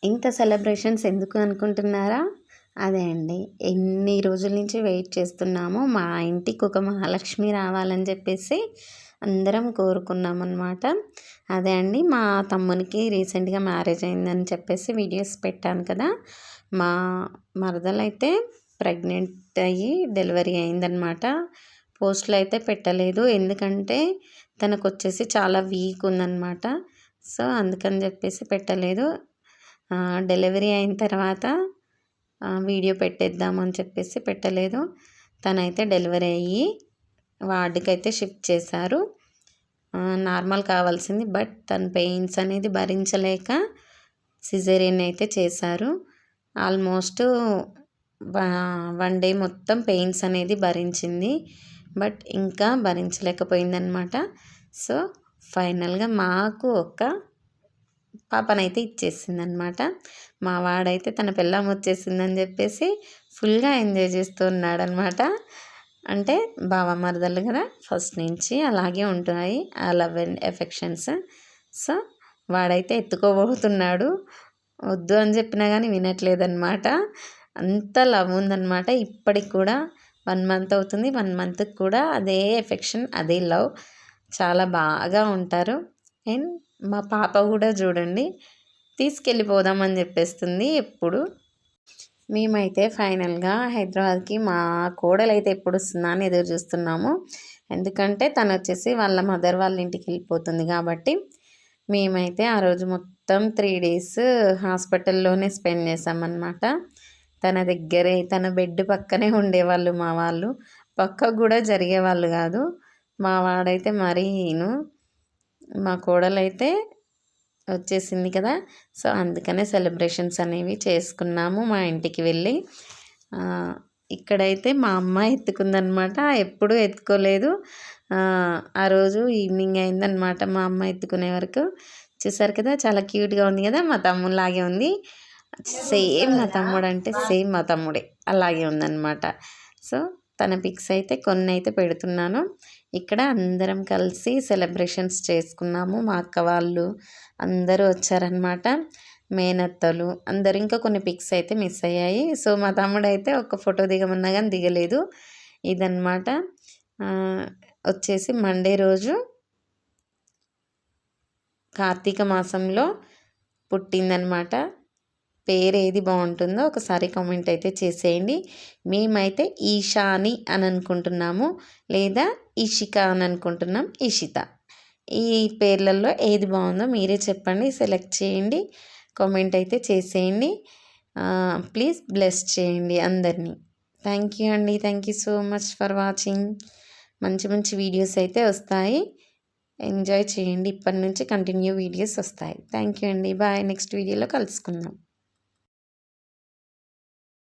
ఇంత సెలబ్రేషన్స్ ఎందుకు అనుకుంటున్నారా? అదే అండి. ఎన్ని రోజుల నుంచి వెయిట్ చేస్తున్నామో మా ఇంటికి ఒక మహాలక్ష్మి రావాలని చెప్పేసి అందరం కోరుకున్నామన్నమాట. అదే అండి, మా తమ్మునికి రీసెంట్‌గా మ్యారేజ్ అయిందని చెప్పేసి వీడియోస్ పెట్టాను కదా! మా మరదలైతే ప్రెగ్నెంట్ అయ్యి డెలివరీ అయిందనమాట. పోస్ట్‌లో అయితే పెట్టలేదు. ఎందుకంటే తనకొచ్చేసి చాలా వీక్ ఉందనమాట. సో, అందుకని చెప్పేసి పెట్టలేదు. డెలివరీ అయిన తర్వాత వీడియో పెట్టేద్దామని చెప్పేసి పెట్టలేదు. తనైతే డెలివరీ అయ్యి వార్డుకైతే షిఫ్ట్ చేశారు. నార్మల్ కావాల్సింది, బట్ తన పెయిన్స్ అనేది భరించలేక సిజేరియన్ అయితే చేశారు. ఆల్మోస్ట్ 1 డే మొత్తం పెయిన్స్ అనేది భరించింది. బట్ ఇంకా భరించలేకపోయిందనమాట. సో, ఫైనల్‌గా మాకు ఒక పాపనైతే ఇచ్చేసిందనమాట. మా వాడైతే తన పెళ్ళాం వచ్చేసిందని చెప్పేసి ఫుల్గా ఎంజాయ్ చేస్తూ ఉన్నాడనమాట. అంటే బావ మరదళ్ళు కదా, ఫస్ట్ నుంచి అలాగే ఉంటాయి ఆ లవ్ అండ్ ఎఫెక్షన్స్. సో, వాడైతే ఎత్తుకోబోతున్నాడు. వద్దు అని చెప్పినా కానీ వినట్లేదనమాట. అంత లవ్ ఉందనమాట. ఇప్పటికి కూడా 1 మంత్ అవుతుంది. 1 మంత్కి కూడా అదే ఎఫెక్షన్, అదే లవ్. చాలా బాగా ఉంటారు. అండ్ మా పాప కూడా చూడండి, తీసుకెళ్ళిపోదామని చెప్పేస్తుంది ఎప్పుడు. మేమైతే ఫైనల్గా హైదరాబాద్కి మా కోడలైతే ఎప్పుడు వస్తుందా అని ఎదురు చూస్తున్నాము. ఎందుకంటే తను వచ్చేసి వాళ్ళ మదర్ వాళ్ళ ఇంటికి వెళ్ళిపోతుంది కాబట్టి. మేమైతే ఆ రోజు మొత్తం 3 డేస్ హాస్పిటల్లోనే స్పెండ్ చేసామన్నమాట. తన దగ్గరే, తన బెడ్ పక్కనే ఉండేవాళ్ళు మా వాళ్ళు. పక్కకు కూడా జరిగేవాళ్ళు కాదు. మా వాడైతే మరీను. మా కోడలైతే వచ్చేసింది కదా, సో అందుకనే సెలబ్రేషన్స్ అనేవి చేసుకున్నాము మా ఇంటికి వెళ్ళి. ఇక్కడైతే మా అమ్మ ఎత్తుకుందనమాట. ఎప్పుడూ ఎత్తుకోలేదు. ఆ రోజు ఈవినింగ్ అయిందనమాట మా అమ్మ ఎత్తుకునే వరకు. చూసారు కదా, చాలా క్యూట్గా ఉంది కదా, మా తమ్ముళ్ళలాగే ఉంది. సేమ్ మా తమ్ముడు అంటే సేమ్ మా తమ్ముడే అలాగే ఉందన్నమాట. సో, తన పిక్స్ అయితే కొన్ని అయితే పెడుతున్నాను. ఇక్కడ అందరం కలిసి సెలబ్రేషన్స్ చేసుకున్నాము. మా అక్క వాళ్ళు అందరూ వచ్చారనమాట. మేనత్తలు అందరు. ఇంకా కొన్ని పిక్స్ అయితే మిస్ అయ్యాయి. సో, మా తమ్ముడు అయితే ఒక ఫోటో దిగమన్నా కానీ దిగలేదు. ఇదన్నమాట. వచ్చేసి మండే రోజు కార్తీక మాసంలో పుట్టిందనమాట. పేరు ఏది బాగుంటుందో ఒకసారి కామెంట్ అయితే చేసేయండి. మేమైతే ఈశాని అని అనుకుంటున్నాము, లేదా ఇషిక అని అనుకుంటున్నాం. ఇషిత. ఈ పేర్లలో ఏది బాగుందో మీరే చెప్పండి, సెలెక్ట్ చేయండి, కామెంట్ అయితే చేసేయండి. ప్లీజ్ బ్లెస్ చేయండి అందరినీ. థ్యాంక్ యూ అండి. Thank you so much for watching. మంచి మంచి వీడియోస్ అయితే వస్తాయి, ఎంజాయ్ చేయండి. ఇప్పటి నుంచి కంటిన్యూ వీడియోస్ వస్తాయి. థ్యాంక్ యూ అండి. బాయ్. నెక్స్ట్ వీడియోలో కలుసుకుందాం.